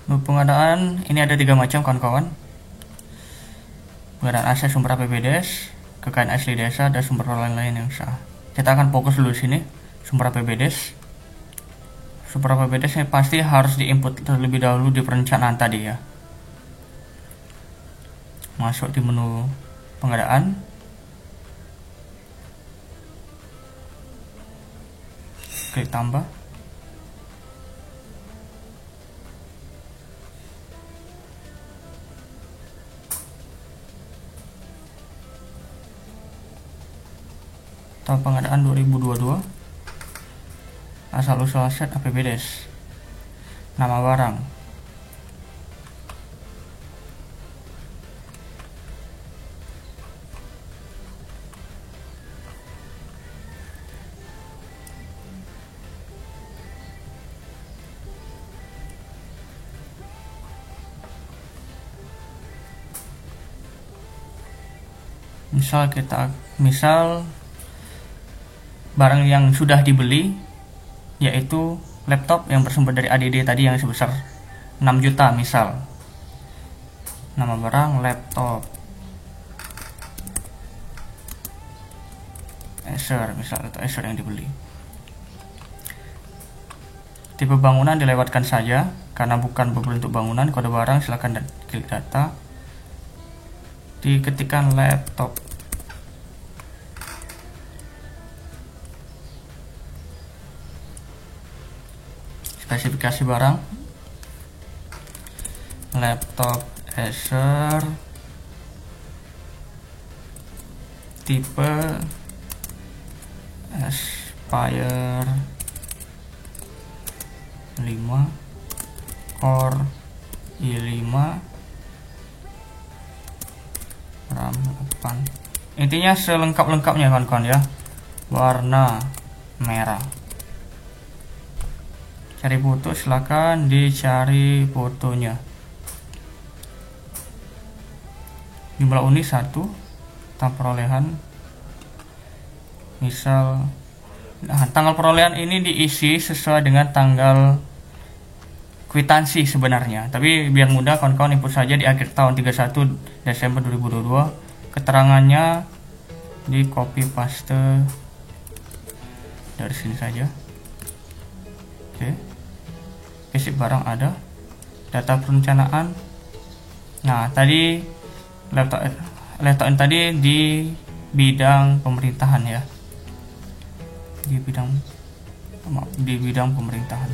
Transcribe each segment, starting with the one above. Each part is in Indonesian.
Pengadaan ini ada 3 macam kawan-kawan. Pengadaan aset sumber APBDes, kekayaan asli desa, dan sumber lain-lain yang sah. Kita akan fokus dulu sini sumber APBDes. Sumber APBDes ini pasti harus diinput terlebih dahulu di perencanaan tadi ya. Masuk di menu pengadaan, klik tambah. Tahun pengadaan 2022, asal usul aset APBDes, nama barang, misal barang yang sudah dibeli yaitu laptop yang bersumber dari ADD tadi yang sebesar 6 juta misal. Nama barang laptop Acer misal, atau Acer yang dibeli. Tipe bangunan dilewatkan saja karena bukan berbentuk bangunan. Kode barang silakan klik data, diketikkan laptop. Spesifikasi barang laptop Acer, tipe Aspire 5, Core i5, RAM 8. Intinya selengkap-lengkapnya kawan-kawan ya. Warna merah. Cari foto, silakan dicari fotonya. Jumlah unit 1, tanggal perolehan misal. Nah, tanggal perolehan ini diisi sesuai dengan tanggal kwitansi sebenarnya, tapi biar mudah kawan-kawan input saja di akhir tahun 31 Desember 2022. Keterangannya di copy paste dari sini saja. Oke. Basic barang ada, data perencanaan. Nah, tadi laptop tadi di bidang pemerintahan ya. Di bidang pemerintahan.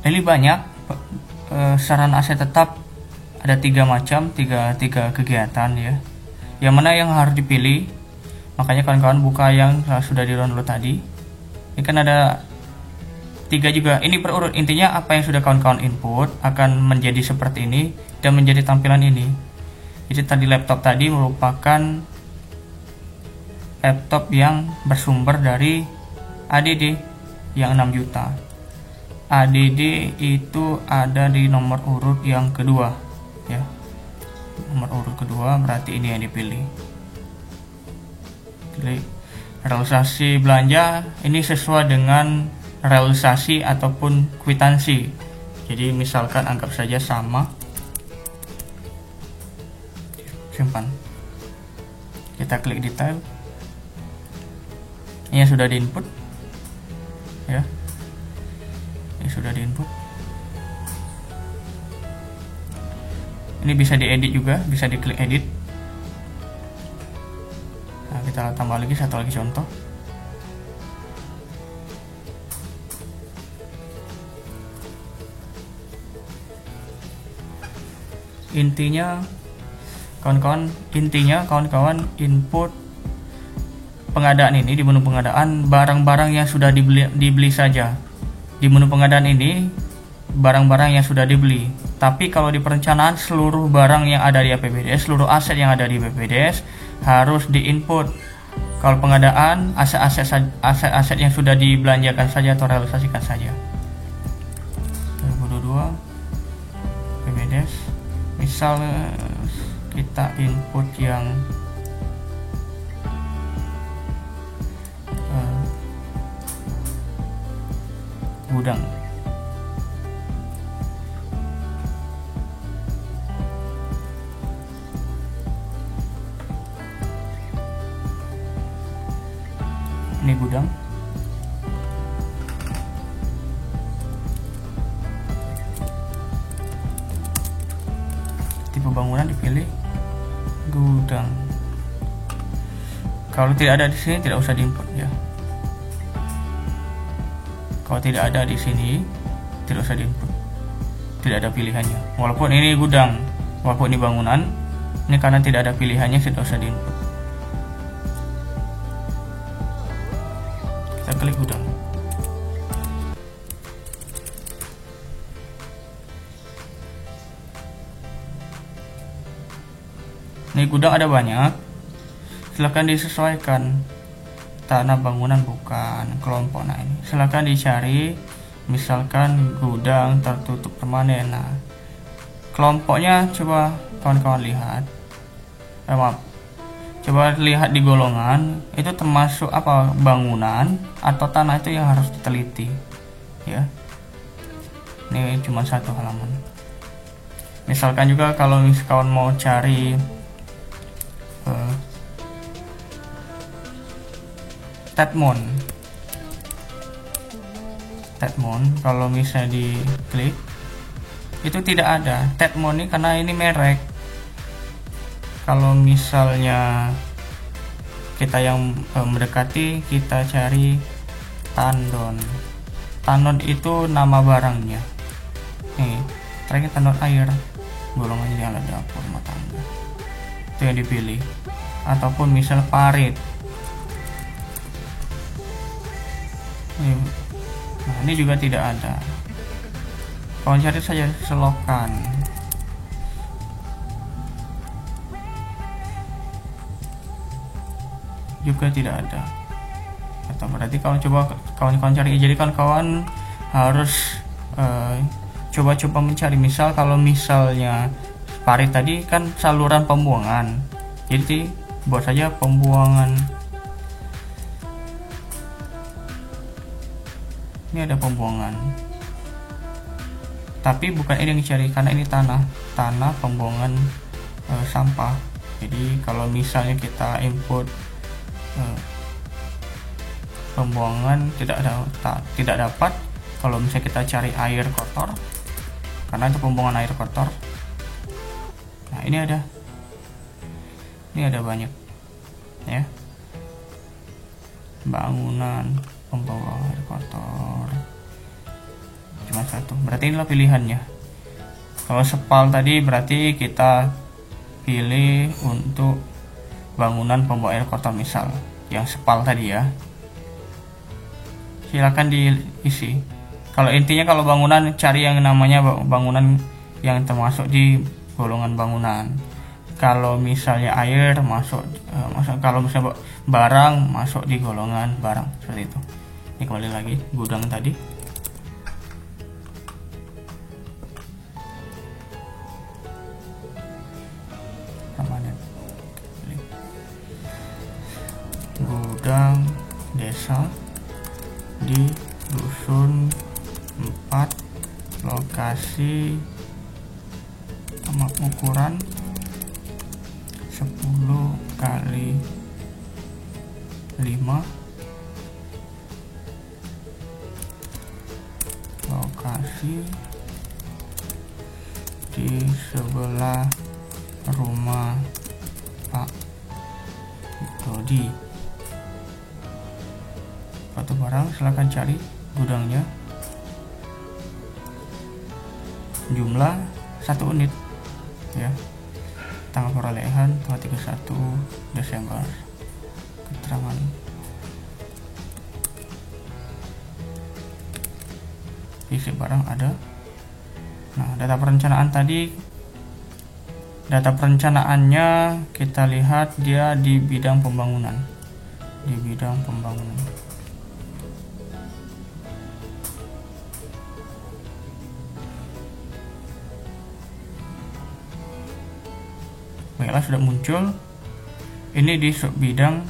Ini banyak sarana aset tetap, ada 3 macam, tiga kegiatan ya. Yang mana yang harus dipilih? Makanya kawan-kawan buka yang sudah di-download tadi. Ini kan ada 3 juga. Ini berurut. Intinya apa yang sudah kawan-kawan input akan menjadi seperti ini dan menjadi tampilan ini. Jadi tadi laptop tadi merupakan laptop yang bersumber dari ADD yang 6 juta. ADD itu ada di nomor urut yang kedua ya. Nomor urut kedua berarti ini yang dipilih. Klik realisasi belanja, ini sesuai dengan realisasi ataupun kwitansi. Jadi misalkan anggap saja sama. Simpan. Kita klik detail. Ini sudah diinput ya. Ini sudah diinput. Ini bisa diedit juga, bisa diklik edit. Nah, kita tambah lagi satu lagi contoh. Intinya kawan-kawan input pengadaan ini di menu pengadaan barang-barang yang sudah dibeli saja. Di menu pengadaan ini barang-barang yang sudah dibeli. Tapi kalau di perencanaan seluruh barang yang ada di APBDes, seluruh aset yang ada di APBDes harus diinput. Kalau pengadaan aset-aset yang sudah dibelanjakan saja atau realisasikan saja. 2022 APBDes. Misal kita input yang gudang. Ini gudang. Tipe bangunan dipilih gudang. Kalau tidak ada di sini tidak usah diinput ya. Kalau tidak ada di sini tidak usah diinput. Tidak ada pilihannya. Walaupun ini gudang, walaupun ini bangunan, ini karena tidak ada pilihannya tidak usah diinput. Kita klik gudang. Ini gudang ada banyak. Silahkan disesuaikan. Tanah bangunan bukan kelompok. Nah ini silahkan dicari. Misalkan gudang tertutup permanen. Nah kelompoknya coba kawan-kawan lihat. Maaf. Coba lihat di golongan itu termasuk apa, bangunan atau tanah, itu yang harus diteliti ya. Ini cuma satu halaman. Misalkan juga kalau kawan mau cari Tedmond, kalau misalnya diklik itu tidak ada Tedmond ini karena ini merek. Kalau misalnya kita yang mendekati, kita cari Tandon. Tandon itu nama barangnya. Nih, terakhir Tandon air, golongannya yang ada dapur rumah tangga. Itu yang dipilih. Ataupun misal parit. Nah, ini juga tidak ada. Kalau cari saja selokan. Juga tidak ada. Atau berarti kalau coba kawan-kawan cari, jadi kawan-kawan harus coba-coba mencari. Misal kalau misalnya parit tadi kan saluran pembuangan, jadi buat saja pembuangan. Ini ada pembuangan, tapi bukan ini yang dicari karena ini tanah pembuangan sampah. Jadi kalau misalnya kita input pembuangan tidak dapat. Kalau misalnya kita cari air kotor, karena itu pembuangan air kotor. Nah ini ada banyak ya, bangunan pembawa air kotor cuma satu, berarti inilah pilihannya. Kalau spal tadi berarti kita pilih untuk bangunan pembawa air kotor, misal yang spal tadi ya, silakan diisi. Kalau intinya kalau bangunan cari yang namanya bangunan yang termasuk di golongan bangunan. Kalau misalnya air masuk, kalau misalnya barang masuk di golongan barang, seperti itu. Ini kembali lagi gudang tadi. Gudang desa di dusun 4, lokasi sama ukuran 10 kali 5, lokasi di sebelah rumah Pak Dodi. Suatu barang, silahkan cari gudangnya, jumlah 1 unit ya, tanggal perolehan tanggal 31 Desember, keterangan isi barang ada. Nah data perencanaan tadi, data perencanaannya kita lihat dia di bidang pembangunan, Baiklah, sudah muncul. Ini di sub bidang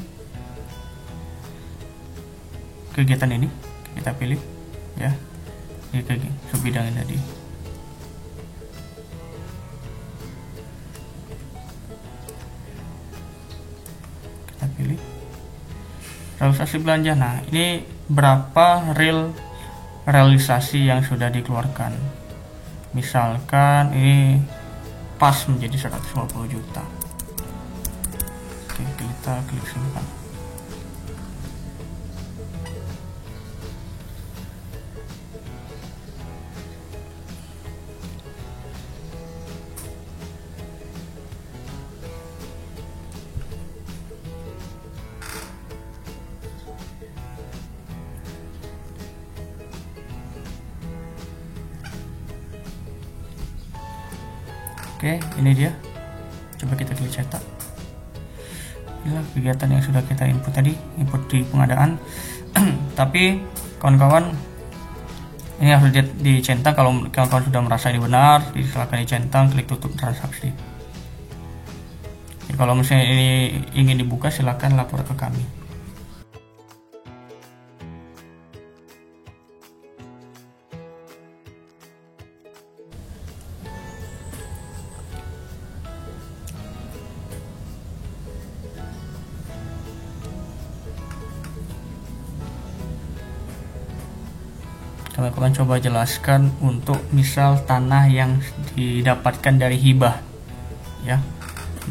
kegiatan ini kita pilih ya. ke subbidang ini tadi. Kita pilih realisasi belanja. Nah, ini berapa realisasi yang sudah dikeluarkan. Misalkan ini pas menjadi 150 juta. Oke, kita klik simpan. Oke, ini dia. Coba kita klik cetak. Inilah kegiatan yang sudah kita input tadi, input di pengadaan. Tapi kawan-kawan, ini harus dicentang. Kalau kawan-kawan sudah merasa ini benar, silakan dicentang, klik tutup transaksi. Jadi, kalau misalnya ini ingin dibuka, silakan lapor ke kami. Teman-teman coba jelaskan untuk misal tanah yang didapatkan dari hibah, ya,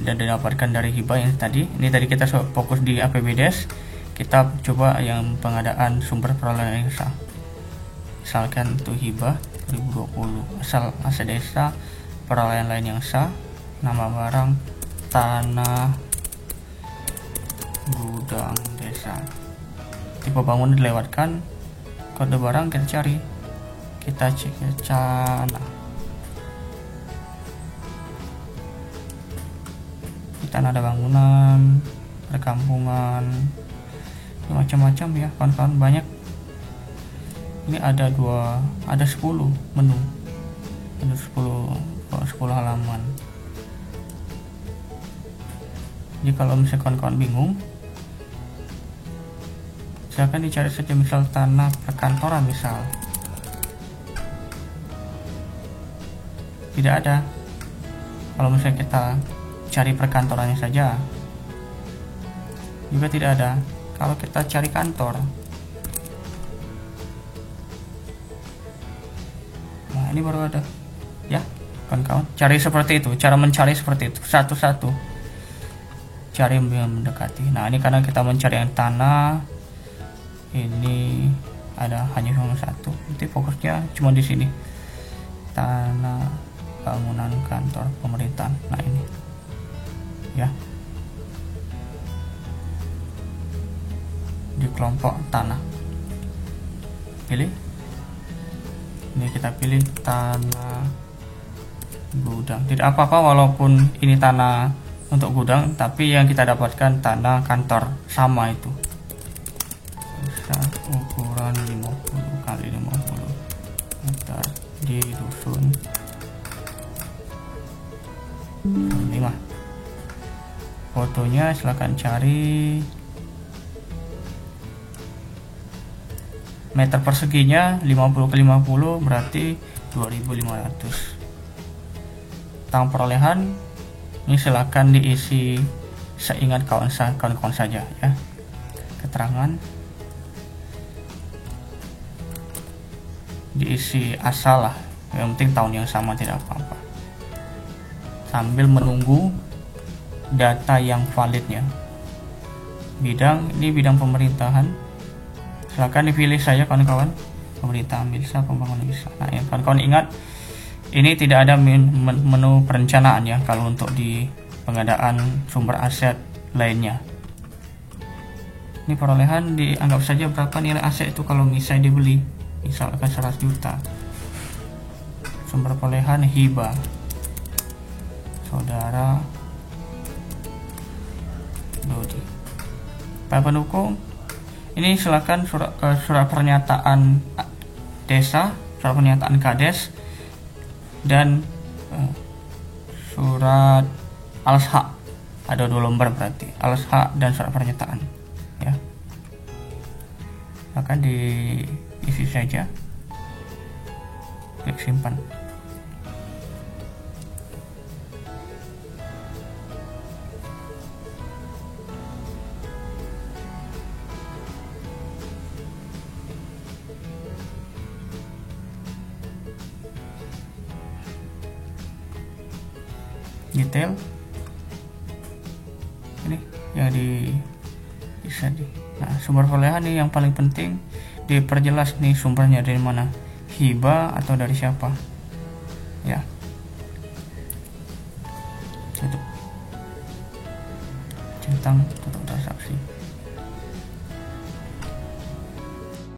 dan didapatkan dari hibah yang tadi. Ini tadi kita fokus di APBDes. Kita coba yang pengadaan sumber perolehan yang sah. Misalkan untuk hibah 2020, asal aset desa, perolehan lain yang sah, nama barang, tanah, gudang desa, tipe bangunan dilewatkan, kode barang kita cari, kita cek tanah. Di tanah ada bangunan, perkampungan, macam-macam ya kawan-kawan, banyak. Ini ada 10 menu, ada 10 halaman. Jadi kalau misalnya kawan-kawan bingung, silakan dicari saja misal tanah perkantoran misal. Tidak ada. Kalau misalnya kita cari perkantorannya saja, juga tidak ada. Kalau kita cari kantor, nah ini baru ada, ya kawan-kawan. Cari seperti itu, cara mencari seperti itu, satu-satu cari yang mendekati. Nah ini karena kita mencari yang tanah, ini ada hanya cuma satu, nanti fokusnya cuma di sini, tanah bangunan kantor pemerintahan. Nah ini ya, di kelompok tanah, pilih ini, kita pilih tanah gudang. Tidak apa-apa walaupun ini tanah untuk gudang, tapi yang kita dapatkan tanah kantor sama itu, ukuran 50 kali 50 meter di dusun 5. Fotonya silahkan cari, meter perseginya 50 ke 50 berarti 2500. Tentang perolehan ini silahkan diisi seingat kawan-kawan saja ya. Keterangan diisi asal lah, yang penting tahun yang sama, tidak apa-apa, sambil menunggu data yang validnya. Bidang, ini bidang pemerintahan, silahkan dipilih saja kawan-kawan, pemerintahan bisa, pembangunan bisa. Nah ya kawan-kawan ingat, ini tidak ada menu perencanaan ya kalau untuk di pengadaan sumber aset lainnya. Ini perolehan dianggap saja berapa nilai aset itu kalau misalnya dibeli, misalkan 100 juta. Sumber perolehan hibah, saudara Dodi. Para pendukung, ini silakan surat pernyataan desa, surat pernyataan kades, dan surat alas hak. Ada 2 lembar berarti, alas hak dan surat pernyataan ya. Akan diisi saja. klik simpan. Detail ini yang bisa di. Nah, sumber perolehan nih yang paling penting diperjelas nih, sumbernya dari mana, hibah atau dari siapa ya. Tutup, centang tutup transaksi.